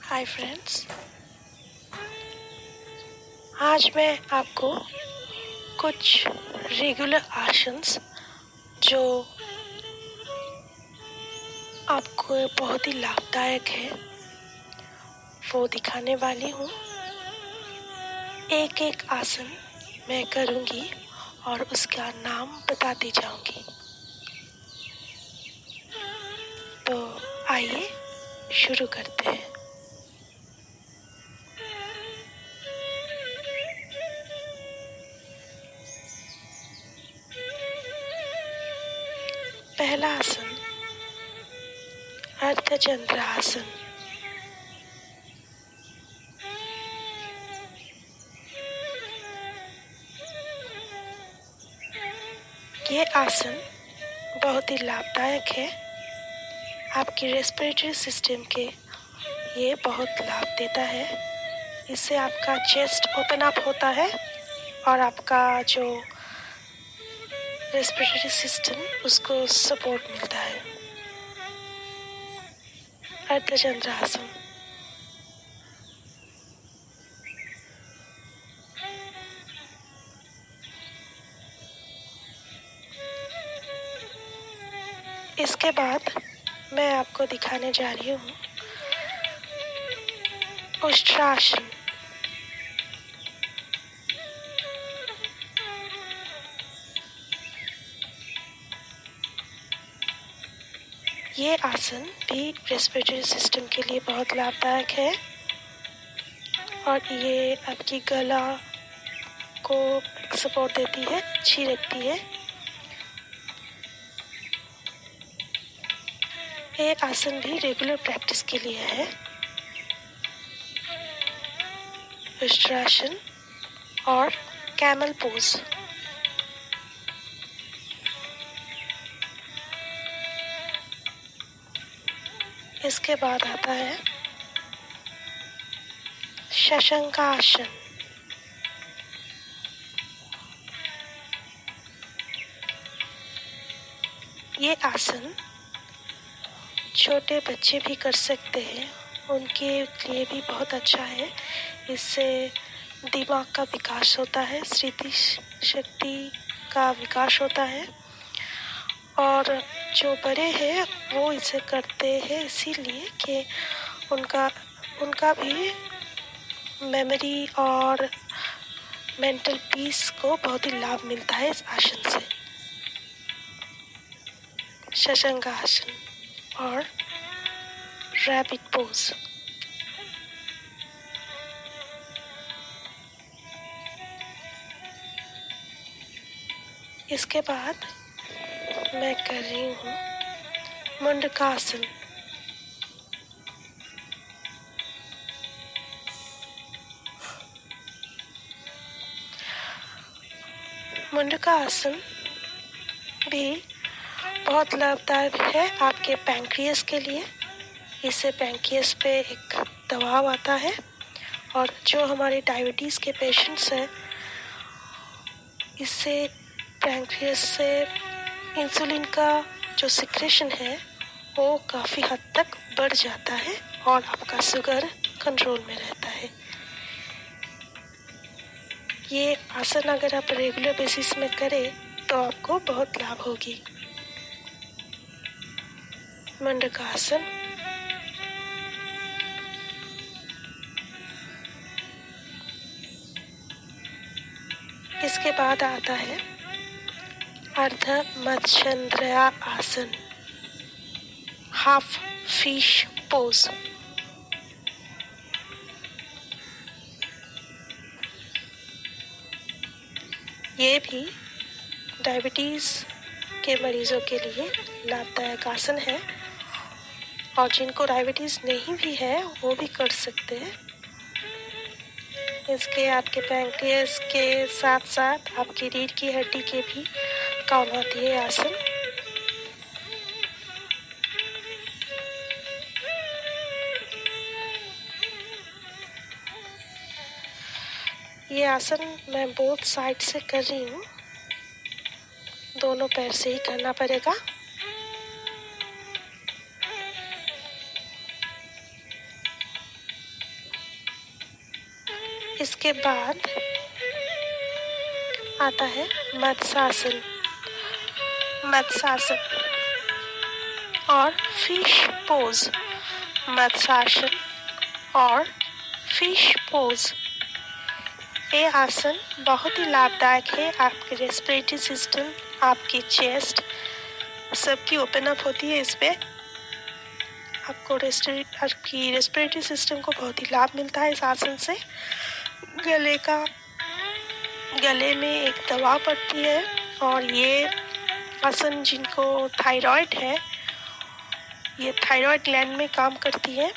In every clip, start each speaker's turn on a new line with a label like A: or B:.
A: Hi friends, आज मैं आपको कुछ रेगुलर आसन्स जो आपको बहुत ही लाभदायक है वो दिखाने वाली हूँ। एक एक आसन मैं करूँगी और उसका नाम बताती जाऊँगी। तो आइए शुरू करते हैं। पहला आसन अर्धचंद्र आसन। ये आसन बहुत ही लाभदायक है। आपकी रेस्पिरेटरी सिस्टम के ये बहुत लाभ देता है। इससे आपका चेस्ट ओपन अप होता है और आपका जो रेस्पिरेटरी सिस्टम उसको सपोर्ट मिलता है। अर्धचंद्र आसन। इसके बाद मैं आपको दिखाने जा रही हूँ उष्ट्रासन। ये आसन भी रेस्पिरेटरी सिस्टम के लिए बहुत लाभदायक है और ये आपकी गला को सपोर्ट देती है, अच्छी रखती है। ये आसन भी रेगुलर प्रैक्टिस के लिए है। उष्ट्रासन और कैमल पोज। इसके बाद आता है शशंकासन। ये आसन छोटे बच्चे भी कर सकते हैं, उनके लिए भी बहुत अच्छा है। इससे दिमाग का विकास होता है, स्मृति शक्ति का विकास होता है और जो बड़े हैं वो इसे करते हैं इसीलिए कि उनका भी मेमोरी और मेंटल पीस को बहुत ही लाभ मिलता है इस आसन से। शशंकासन और रैबिट पोज। इसके बाद मैं कर रही हूँ मुंडकासन। मुंडकासन भी बहुत लाभदायक है आपके पैंक्रियास के लिए। इससे पैंक्रियास पे एक दबाव आता है और जो हमारे डायबिटीज़ के पेशेंट्स हैं इससे पैंक्रियास से इंसुलिन का जो सिक्रेशन है वो काफ़ी हद तक बढ़ जाता है और आपका शुगर कंट्रोल में रहता है। ये आसन अगर आप रेगुलर बेसिस में करें तो आपको बहुत लाभ होगी। मुंडकासन। इसके बाद आता है अर्ध मत्स्येंद्र आसन, हाफ फिश पोज। ये भी डायबिटीज़ के मरीजों के लिए लाभदायक आसन है और जिनको डायबिटीज़ नहीं भी है वो भी कर सकते हैं। इसके आपके पैंक्रियास के साथ साथ आपकी रीढ़ की हड्डी के भी काम आती है आसन। ये आसन मैं बोथ साइड से कर रही हूँ, दोनों पैर से ही करना पड़ेगा। इसके बाद आता है मत्स्यासन। मत्स्यासन और फिश पोज। मत्स्यासन और फिश पोज। ये आसन बहुत ही लाभदायक है। आपके रेस्पिरेटरी सिस्टम, आपकी चेस्ट सबकी ओपन अप होती है। इस पर आपकी रेस्पिरेटरी सिस्टम को बहुत ही लाभ मिलता है इस आसन से। गले में एक दवा पड़ती है और ये आसन जिनको थायराइड है, ये थायराइड ग्लैंड में काम करती है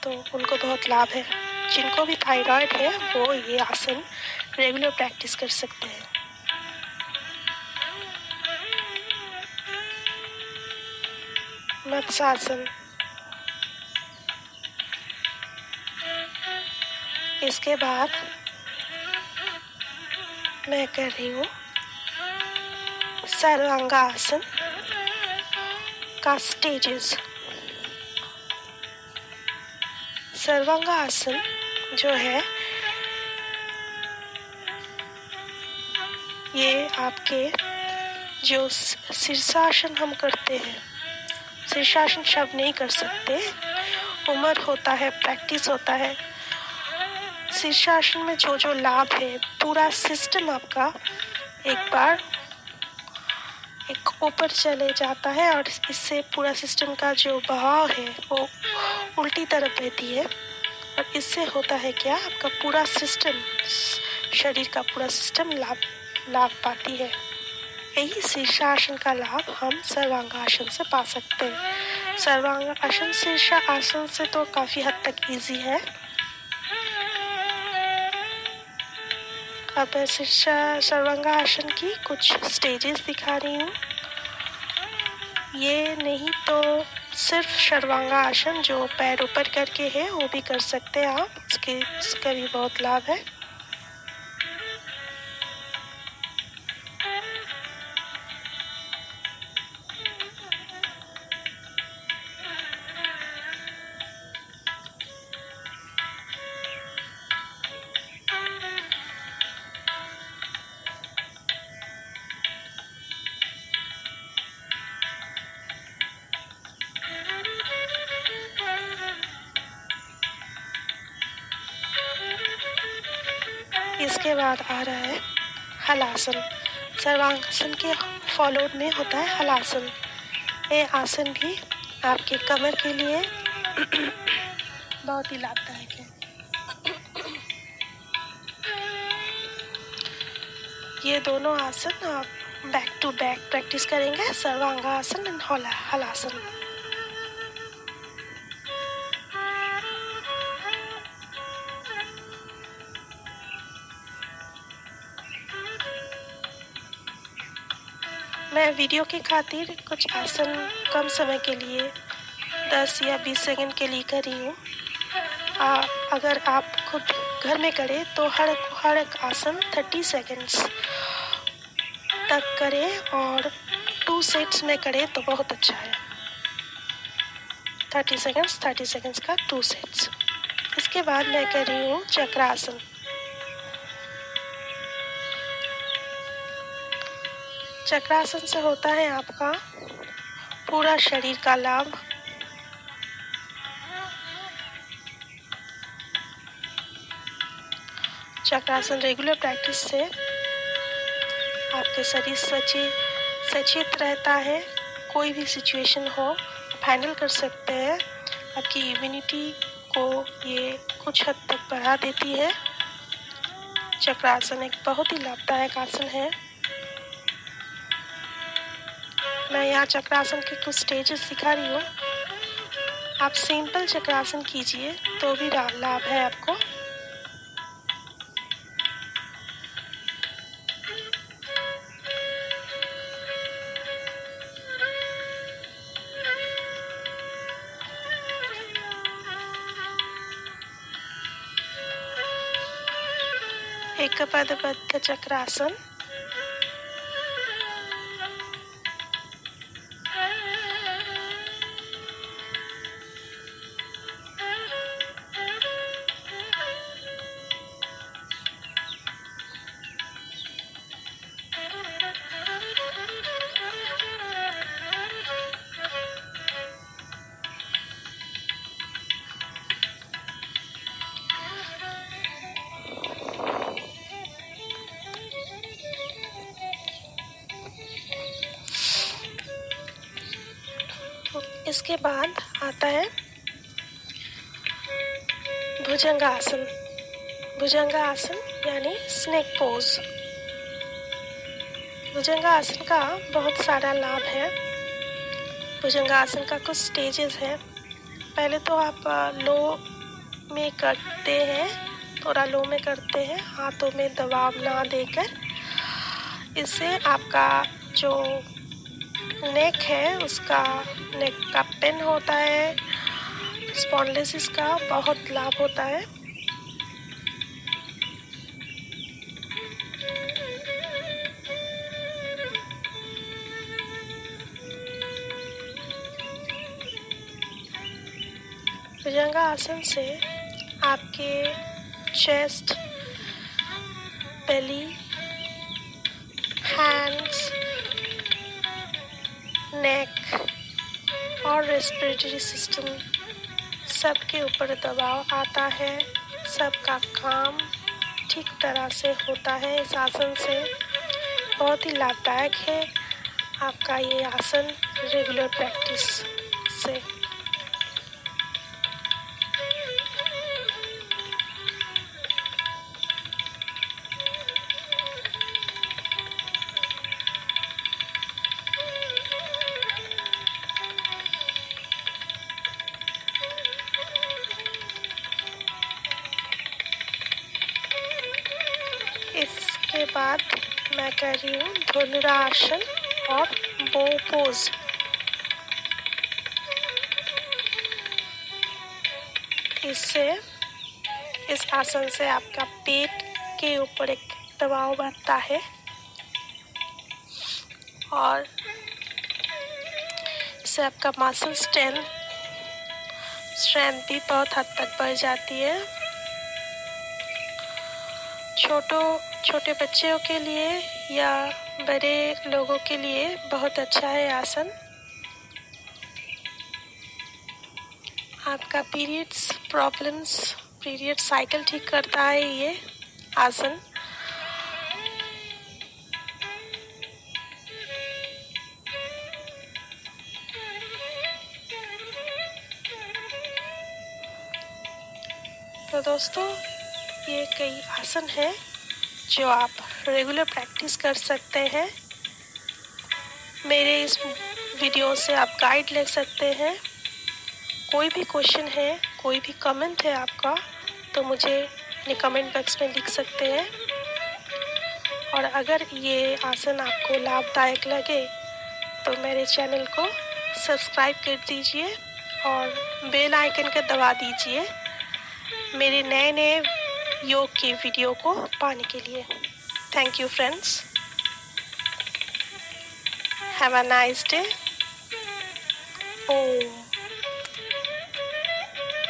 A: तो उनको बहुत लाभ है। जिनको भी थायराइड है वो ये आसन रेगुलर प्रैक्टिस कर सकते हैं। मत्स्यासन। इसके बाद मैं कर रही हूँ सर्वांगासन का स्टेजेस। सर्वांगासन जो है ये आपके जो शीर्षासन हम करते हैं, शीर्षासन शब्द नहीं कर सकते, उम्र होता है, प्रैक्टिस होता है। शीर्षासन में जो लाभ है, पूरा सिस्टम आपका एक बार एक ऊपर चले जाता है और इससे पूरा सिस्टम का जो बहाव है वो उल्टी तरफ रहती है। और इससे होता है क्या, आपका पूरा सिस्टम, शरीर का पूरा सिस्टम लाभ पाती है। यही शीर्षासन का लाभ हम सर्वांगासन से पा सकते हैं। सर्वांगासन शीर्षासन से तो काफ़ी हद तक इजी है। अब मैं सर्वांगासन की कुछ स्टेजेस दिखा रही हूँ। ये नहीं तो सिर्फ सर्वांगासन जो पैर ऊपर करके है वो भी कर सकते हैं आप, इसका भी बहुत लाभ है। इसके बाद आ रहा है हलासन। सर्वांगासन के फॉलोड में होता है हलासन। ये आसन भी आपके कमर के लिए बहुत ही लाभदायक है। ये दोनों आसन आप बैक टू बैक प्रैक्टिस करेंगे, सर्वांगासन एंड हलासन। मैं वीडियो के खातिर कुछ आसन कम समय के लिए 10 या 20 सेकंड के लिए कर रही हूँ। अगर आप खुद घर में करें तो हर एक आसन 30 सेकंड्स तक करें और 2 सेट्स में करें तो बहुत अच्छा है। 30 सेकंड्स का 2 सेट्स। इसके बाद मैं कर रही हूँ चक्रासन। चक्रासन से होता है आपका पूरा शरीर का लाभ। चक्रासन रेगुलर प्रैक्टिस से आपके शरीर सचेत रहता है। कोई भी सिचुएशन हो आप हैंडल कर सकते हैं। आपकी इम्यूनिटी को ये कुछ हद तक बढ़ा देती है। चक्रासन एक बहुत ही लाभदायक आसन है। मैं यहाँ चक्रासन के कुछ स्टेजेस सिखा रही हूँ। आप सिंपल चक्रासन कीजिए तो भी लाभ है आपको। एकपादबद्ध चक्रासन। इसके बाद आता है भुजंगासन। भुजंगासन यानी स्नेक पोज। भुजंगासन का बहुत सारा लाभ है। भुजंगासन का कुछ स्टेजेस है। पहले तो आप लो में करते हैं, थोड़ा लो में करते हैं, हाथों में दबाव ना देकर। इससे आपका जो नेक है उसका नेक का पेन होता है, स्पॉन्डिलोसिस का बहुत लाभ होता है। भुजंगासन से आपके चेस्ट, बेली, हैंड्स, नेक और रेस्पिरेटरी सिस्टम सबके ऊपर दबाव आता है। सबका काम ठीक तरह से होता है इस आसन से। बहुत ही लाभदायक है आपका ये आसन रेगुलर प्रैक्टिस से। इसके बाद मैं कर रही हूँ धनुरासन और बो पोज। इस आसन से आपका पेट के ऊपर एक दबाव बनता है और इससे आपका मसल स्ट्रेंथ भी बहुत हद तक बढ़ जाती है। छोटे बच्चों के लिए या बड़े लोगों के लिए बहुत अच्छा है आसन। आपका पीरियड साइकिल ठीक करता है ये आसन। तो दोस्तों, ये कई आसन है जो आप रेगुलर प्रैक्टिस कर सकते हैं। मेरे इस वीडियो से आप गाइड ले सकते हैं। कोई भी क्वेश्चन है, कोई भी कमेंट है आपका, तो मुझे अपने कमेंट बॉक्स में लिख सकते हैं। और अगर ये आसन आपको लाभदायक लगे तो मेरे चैनल को सब्सक्राइब कर दीजिए और बेल आइकन को दबा दीजिए मेरे नए योग के वीडियो को पाने के लिए। Thank you friends. Have a nice day. Om.